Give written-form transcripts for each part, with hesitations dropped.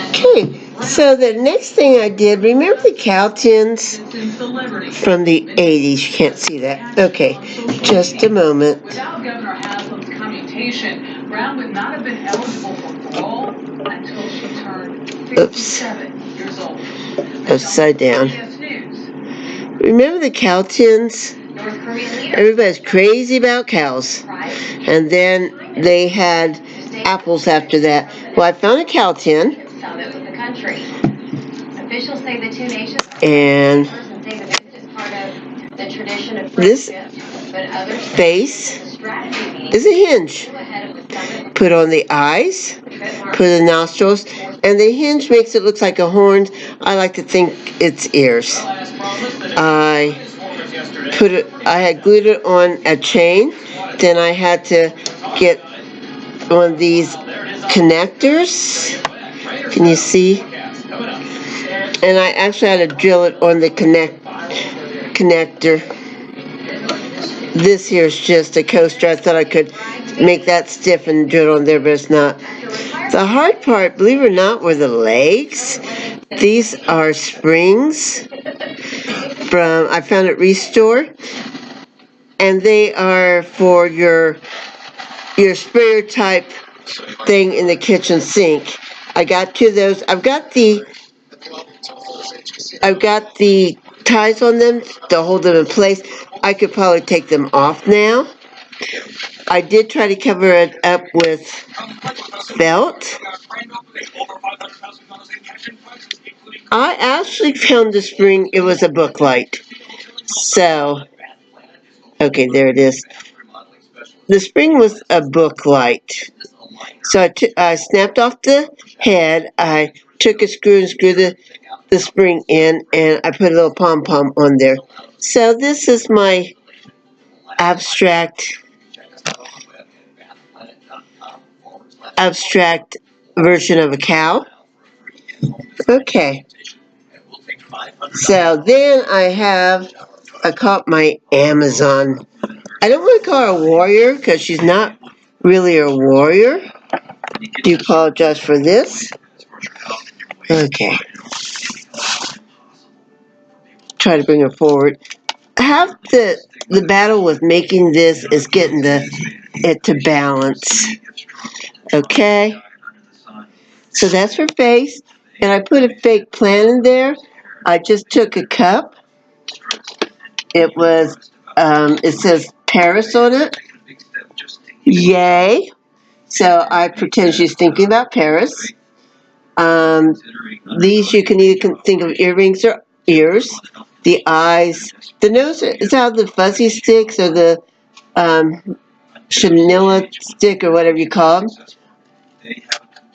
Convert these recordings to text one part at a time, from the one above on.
Okay, so the next thing I did, remember the cow tins from the 80s? You can't see that. Okay, just a moment. Without Governor Haslam's commutation, Brown would not have been eligible for parole until she turned 57 years old. Upside down. Remember the cow tins? Everybody's crazy about cows. And then they had apples after that. Well, I found a cow tin. And this face is a hinge. Put on the eyes, put the nostrils, and the hinge makes it look like a horn. I like to think it's ears. I had glued it on a chain. Then I had to get one of these connectors. Can you see? And I actually had to drill it on the connector. This here is just a coaster. I thought I could make that stiff and drill it on there, but it's not. The hard part, believe it or not, were the legs. These are springs from, I found at Restore, and they are for your sprayer type thing in the kitchen sink. I got two of those. I've got the ties on them to hold them in place. I could probably take them off now. I did try to cover it up with felt. I actually found the spring. It was a book light. So, okay, there it is. The spring was a book light. So I snapped off the head. I took a screw and screwed the spring in, and I put a little pom-pom on there. So this is my abstract version of a cow. Okay. So then I caught my Amazon. I don't want to call her a warrior because she's not really a warrior. Do apologize for this. Okay. Try to bring her forward. Half the battle with making this is getting it to balance. Okay. So that's her face. And I put a fake plant in there. I just took a cup. It says Paris on it. Yay. So I pretend she's thinking about Paris. These you can either think of earrings or ears. The eyes. The nose is how the fuzzy sticks or the chenilla stick or whatever you call them.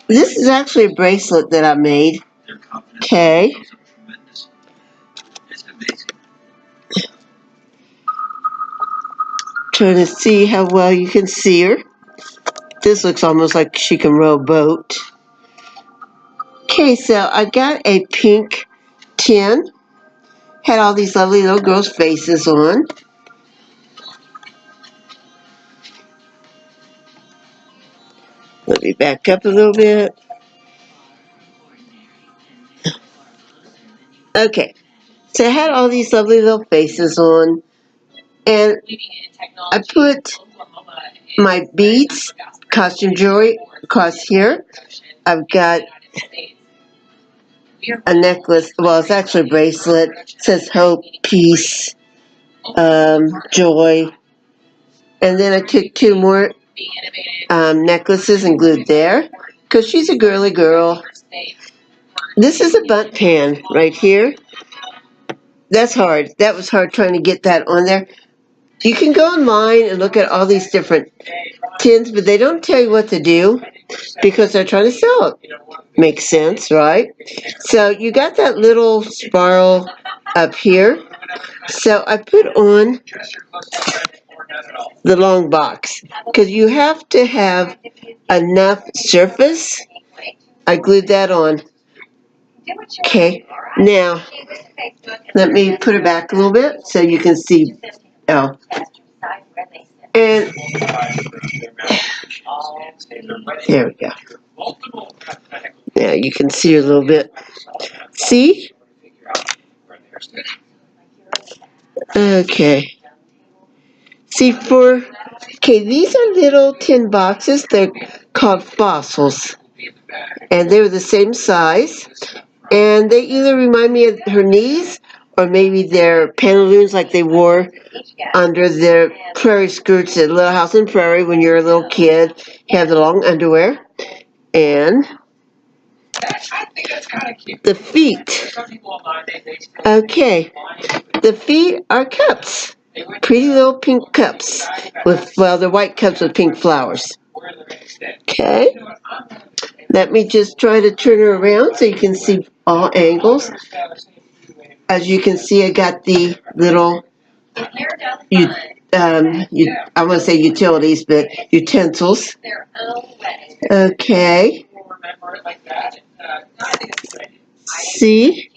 This is actually a bracelet that I made. Okay. Trying to see how well you can see her. This looks almost like she can row a boat. Okay, so I got a pink tin. Had all these lovely little girls' faces on. Let me back up a little bit. Okay, so I had all these lovely little faces on. And I put my beads, costume jewelry, across here. I've got a necklace. Well, it's actually a bracelet. It says hope, peace, joy. And then I took two more necklaces and glued there. Because she's a girly girl. This is a bunt pan right here. That's hard. That was hard trying to get that on there. You can go online and look at all these different tins, but they don't tell you what to do because they're trying to sell it. Makes sense, right? So you got that little spiral up here. So I put on the long box because you have to have enough surface. I glued that on. Okay, now let me put it back a little bit so you can see. Oh, and there we go. Now you can see her a little bit. See? Okay. See, these are little tin boxes. They're called fossils. And they were the same size. And they either remind me of her knees, or maybe they're pantaloons like they wore under their prairie skirts at Little House on Prairie when you're a little kid. You have the long underwear. And the feet. Okay. The feet are cups. Pretty little pink cups. They're white cups with pink flowers. Okay. Let me just try to turn her around so you can see all angles. As you can see, I got the little, I want to say utilities, but utensils. Okay. See?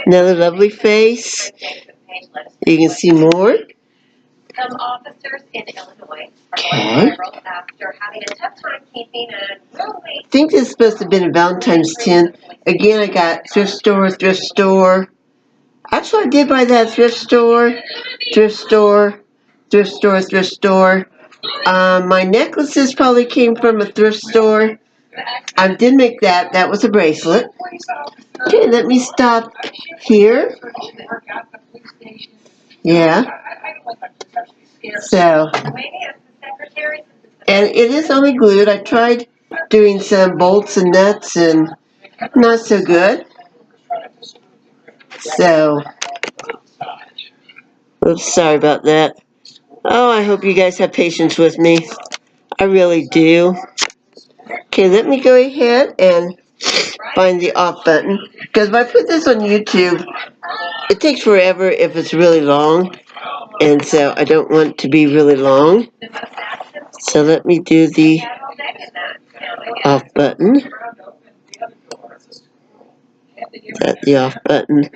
Another lovely face. You can see more. Some officers in Illinois Okay. after having a tough time keeping a I think this is supposed to have been a Valentine's tin. Again, I got thrift store. Actually, I did buy that thrift store. My necklaces probably came from a thrift store. I did make that. That was a bracelet. Okay, let me stop here. Yeah. So, and it is only glued. I tried doing some bolts and nuts and not so good. So, oops, sorry about that. Oh, I hope you guys have patience with me. I really do. Okay, let me go ahead and find the off button. Because if I put this on YouTube, it takes forever if it's really long. And so I don't want it to be really long. So let me do the off button. That's the off button.